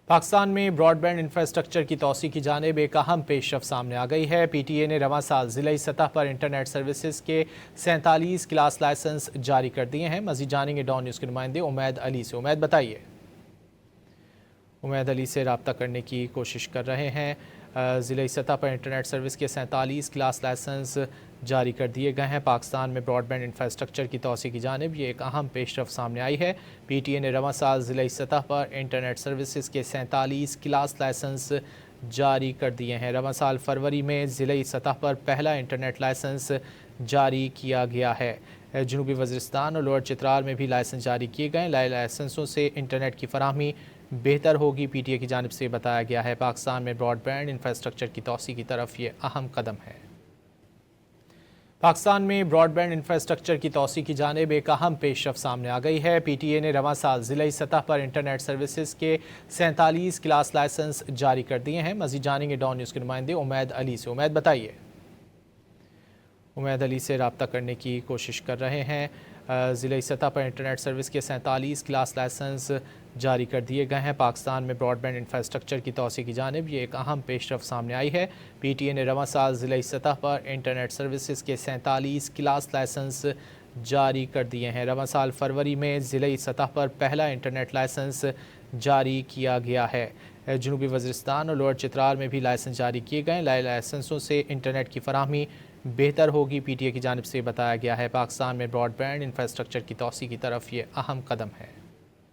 पाकिस्तान में broadband infrastructure की तोसी की जानिब एक अहम पेशरफ सामने आ गई है। PTA ने रवां साल ज़िलाई सतह पर इंटरनेट सर्विसेज के 47 क्लास लाइसेंस जारी कर दिए हैं। मज़ीद जानेंगे डॉन न्यूज़ के नुमाइंदे उमैद अली से। उमैद बताइए। उमैद अली से रब्ता करने की कोशिश कर रहे हैं। ज़िलाई सतह पर इंटरनेट सर्विस के 47 क्लास लाइसेंस जारी कर दिए गए हैं। पाकिस्तान में ब्रॉडबैंड इंफ्रास्ट्रक्चर की तोसी की जानिब ये एक अहम पेशरफ सामने आई है। PTA ने रवां साल ज़िलाई सतह पर इंटरनेट सर्विसेज के 47 क्लास लाइसेंस जारी कर दिए हैं। रवां साल फरवरी में ज़िलाई सतह पर पहला इंटरनेट लाइसेंस जारी किया गया है। जनूबी वज़ीरिस्तान और लोअर चित्राल में भी लाइसेंस जारी किए गए। लाइसेंसों से इंटरनेट की फराहमी बेहतर होगी, PTA की जानिब से बताया गया है। पाकिस्तान में ब्रॉडबैंड इंफ्रास्ट्रक्चर की तोसी की तरफ ये अहम कदम है। पाकिस्तान में ब्रॉडबैंड इंफ्रास्ट्रक्चर की तोसी की जानिब एक अहम पेशरफ सामने आ गई है। PTA ने रवां साल ज़िलाई सतह पर इंटरनेट सर्विसेज के 47 क्लास लाइसेंस जारी कर दिए हैं। मज़ीद जानेंगे डॉन न्यूज़ के नुमाइंदे उमैद अली से। उमैद बताइए। उमैद अली से रब्ता करने की कोशिश कर रहे हैं। ज़िलाई सतह पर इंटरनेट सर्विस के 47 क्लास लाइसेंस जारी कर दिए गए हैं। पाकिस्तान में ब्रॉडबैंड इंफ्रास्ट्रक्चर की तोसी की जानिब ये एक अहम पेशरफ सामने आई है। PTA ने रवां साल ज़िलाई सतह पर इंटरनेट सर्विसेज के 47 क्लास लाइसेंस जारी कर दिए हैं। रवां साल फरवरी में ज़िलाई सतह पर पहला इंटरनेट लाइसेंस जारी किया गया है। जनूबी वज़ीरिस्तान और लोअर चित्राल में भी लाइसेंस जारी किए गए। लाइसेंसों से इंटरनेट की फराहमी बेहतर होगी, PTA की जानिब से बताया गया है। पाकिस्तान में ब्रॉडबैंड इंफ्रास्ट्रक्चर की तोसी की तरफ ये अहम कदम है।